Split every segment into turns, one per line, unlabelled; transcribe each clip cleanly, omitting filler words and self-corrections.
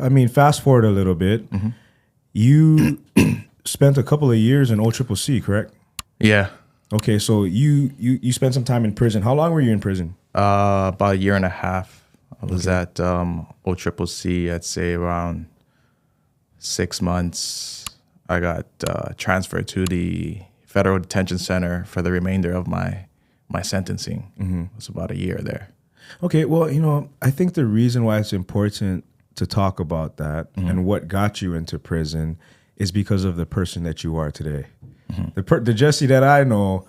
I mean, fast forward a little bit.
Mm-hmm.
You spent a couple of years in OCCC, correct?
Yeah.
Okay, so you spent some time in prison. How long were you in prison?
About a year and a half. I was at OCCC, I'd say around 6 months. I got transferred to the Federal Detention Center for the remainder of my sentencing. It was about a year there.
Okay, well, I think the reason why it's important to talk about that and what got you into prison is because of the person that you are today. The Jesse that I know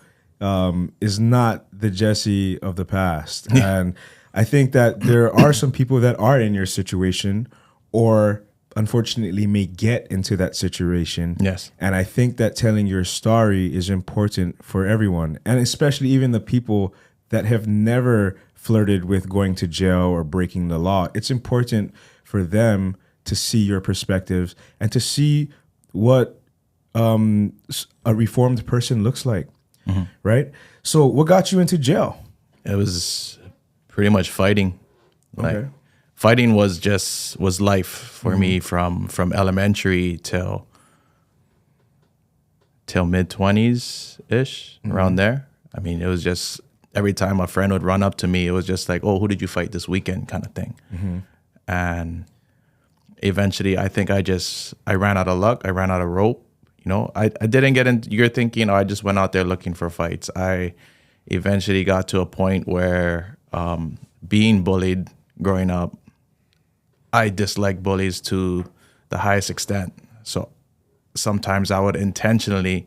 is not the Jesse of the past. And I think that there are some people that are in your situation or unfortunately may get into that situation.
Yes.
And I think that telling your story is important for everyone, and especially even the people that have never flirted with going to jail or breaking the law. It's important for them to see your perspectives and to see what a reformed person looks like, right? So what got you into jail?
It was pretty much fighting.
Okay.
Fighting was life for me from elementary till mid-20s ish, around there. I mean, it was just every time a friend would run up to me, it was just like, "Oh, who did you fight this weekend?" kind of thing. And eventually, I think I ran out of luck. I ran out of rope. I didn't get into. You're thinking, I just went out there looking for fights. I eventually got to a point where being bullied growing up, I disliked bullies to the highest extent. So sometimes I would intentionally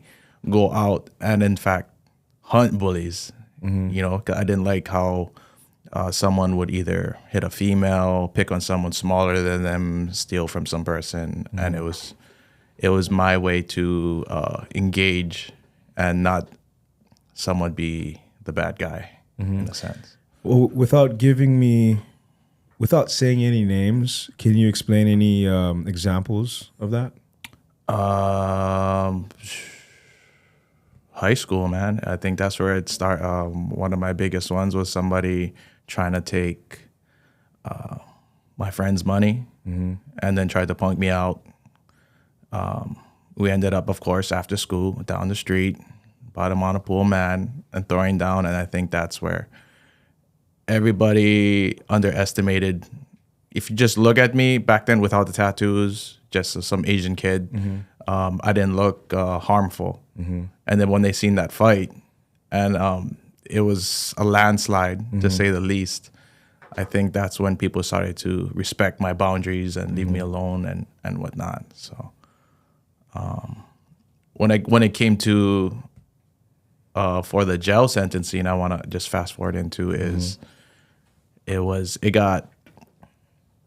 go out and, in fact, hunt bullies. 'Cause I didn't like how someone would either hit a female, pick on someone smaller than them, steal from some person, and it was my way to engage and not someone be the bad guy in a sense.
Well, without saying any names, can you explain any examples of that?
High school, man. I think that's where it started. One of my biggest ones was somebody trying to take my friend's money and then tried to punk me out. We ended up, of course, after school, down the street, bottom on a pool, man, and throwing down. And I think that's where everybody underestimated. If you just look at me back then without the tattoos, just some Asian kid, I didn't look harmful. And then when they seen that fight, and it was a landslide, to say the least, I think that's when people started to respect my boundaries and leave me alone and whatnot. So when it came to for the jail sentencing, I want to just fast forward into is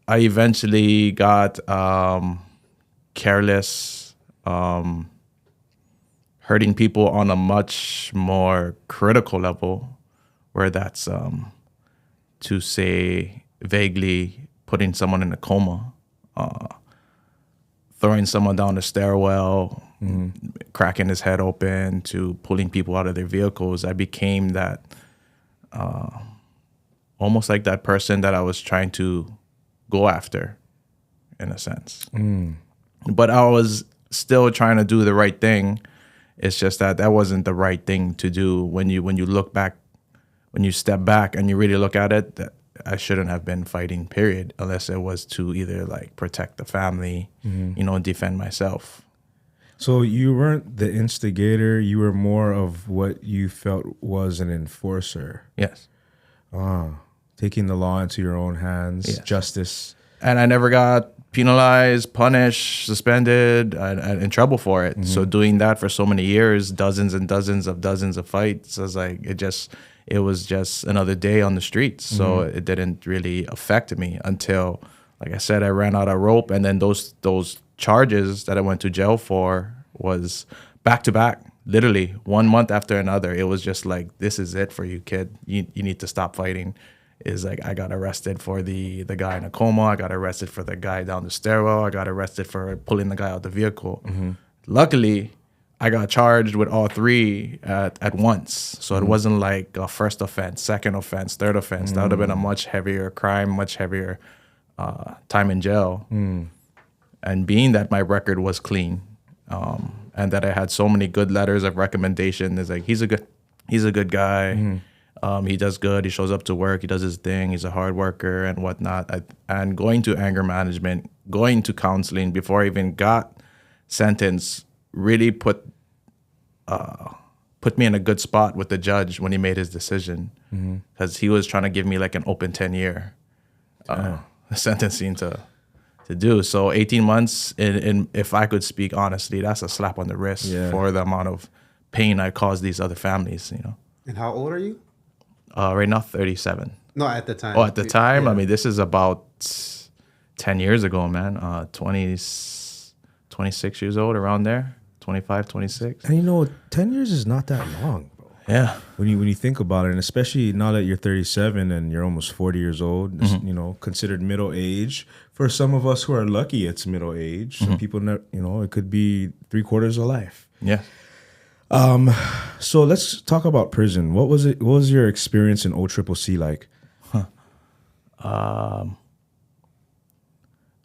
I eventually got careless, hurting people on a much more critical level, where that's to say vaguely putting someone in a coma, throwing someone down the stairwell, cracking his head open, to pulling people out of their vehicles. I became that almost like that person that I was trying to go after, in a sense. But I was still trying to do the right thing. It's just that wasn't the right thing to do. When you look back, when you step back and you really look at it, that I shouldn't have been fighting, period, unless it was to either like protect the family, defend myself.
So you weren't the instigator, you were more of what you felt was an enforcer.
Yes.
Taking the law into your own hands,
Yes.
Justice.
And I never got penalized, punished, suspended, and in trouble for it. So doing that for so many years, dozens and dozens of fights, I was like, it was just another day on the streets. So it didn't really affect me until, like I said, I ran out of rope. And then those charges that I went to jail for was back to back, literally 1 month after another. It was just like, this is it for you, kid. You need to stop fighting. Is like, I got arrested for the guy in a coma. I got arrested for the guy down the stairwell. I got arrested for pulling the guy out the vehicle. Luckily, I got charged with all three at once. So it wasn't like a first offense, second offense, third offense. That would have been a much heavier crime, much heavier time in jail, and being that my record was clean, and that I had so many good letters of recommendation, is like he's a good guy. He does good. He shows up to work. He does his thing. He's a hard worker and whatnot. And going to anger management, going to counseling before I even got sentenced, really put me in a good spot with the judge when he made his decision, because he was trying to give me like an open 10-year sentencing to do. So 18 months, in if I could speak honestly, that's a slap on the wrist for the amount of pain I caused these other families, you know.
And how old are you?
Right now, 37.
No, at the time.
Oh, at the time? Yeah. I mean, this is about 10 years ago, man. 26 years old, around there. 25, 26.
And you know, 10 years is not that long, bro.
Yeah.
When you think about it, and especially now that you're 37 and you're almost 40 years old, it's, you know, considered middle age. For some of us who are lucky, it's middle age. Some people, you know, it could be 3/4 of life.
Yeah.
So let's talk about prison. What was it? What was your experience in OCCC like?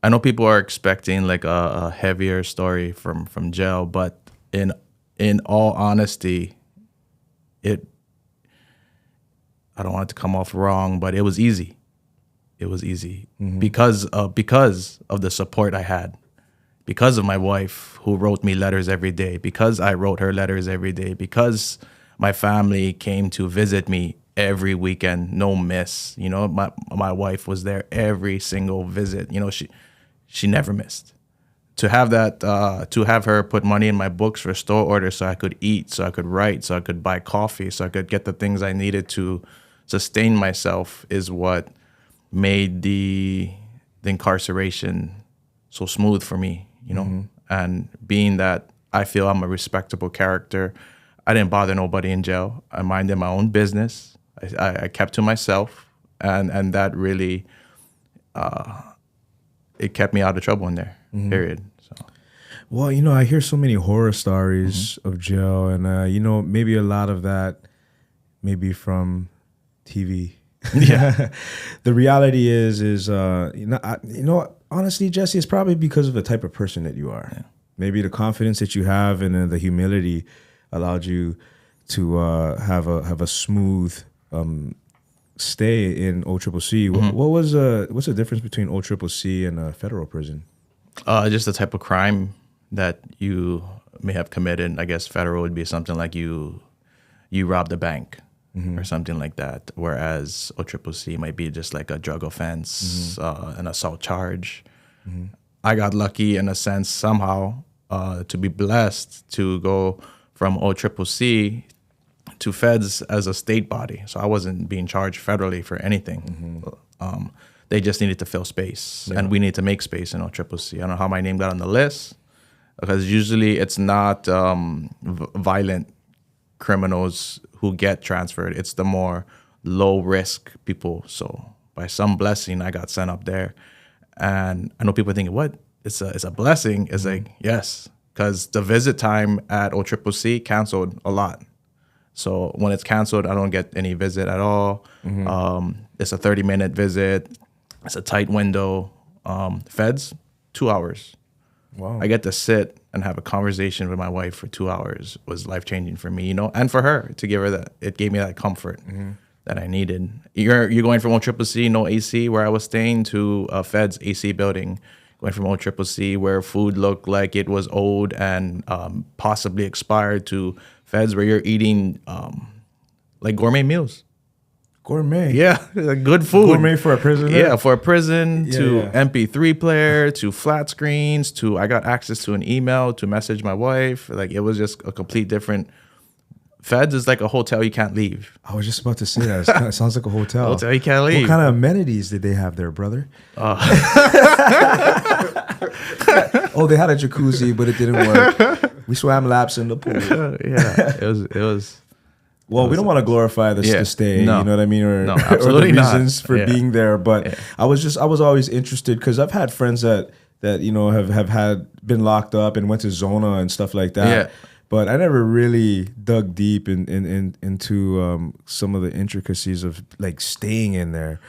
I know people are expecting like a heavier story from jail, but in all honesty, I don't want it to come off wrong, but it was easy. It was easy because of the support I had, because of my wife who wrote me letters every day, because I wrote her letters every day, because my family came to visit me every weekend, no miss. You know, my wife was there every single visit. You know, she never missed. To have that, to have her put money in my books for store orders so I could eat, so I could write, so I could buy coffee, so I could get the things I needed to sustain myself, is what made the incarceration so smooth for me, you know. And being that I feel I'm a respectable character, I didn't bother nobody in jail. I minded my own business. I kept to myself, and that really it kept me out of trouble in there. Period. So,
well, you know, I hear so many horror stories of jail, and you know, maybe a lot of that maybe from TV.
Yeah.
The reality is you know, honestly, Jesse, it's probably because of the type of person that you are. Yeah. Maybe the confidence that you have and the humility allowed you to have a smooth stay in OCCC. What's the difference between OCCC and a federal prison?
Just the type of crime that you may have committed. I guess federal would be something like you robbed a bank or something like that, whereas OCCC might be just like a drug offense, an assault charge. I got lucky in a sense somehow to be blessed to go from OCCC to feds as a state body. So I wasn't being charged federally for anything. They just needed to fill space, and we need to make space in OCCC. I don't know how my name got on the list, because usually it's not violent criminals who get transferred. It's the more low-risk people. So by some blessing, I got sent up there. And I know people thinking, what? It's a blessing. It's like, yes, because the visit time at OCCC canceled a lot. So when it's canceled, I don't get any visit at all. It's a 30-minute visit. It's a tight window. Feds, 2 hours.
Wow.
I get to sit and have a conversation with my wife for 2 hours. Was life-changing for me, you know, and for her, to give her that. It gave me that comfort that I needed. You're going from OCCC, no AC, where I was staying, to a Feds AC building. Going from OCCC, where food looked like it was old and possibly expired, to Feds where you're eating like gourmet meals.
Gourmet.
Yeah, like good food.
Gourmet for a prison.
Yeah, for a prison, to
yeah.
MP3 player, to flat screens, to I got access to an email to message my wife. Like, it was just a complete different. Feds is like a hotel you can't leave.
I was just about to say that. It sounds like a hotel.
Hotel you can't leave.
What kind of amenities did they have there, brother? Oh, they had a jacuzzi, but it didn't work. We swam laps in the pool.
Yeah, it was.
Well, we don't want to glorify the stay,
no.
You know what I mean, or
absolutely
or the reasons
not.
for being there. But I was always interested, because I've had friends that you know have been locked up and went to Zona and stuff like that.
Yeah.
But I never really dug deep into some of the intricacies of like staying in there.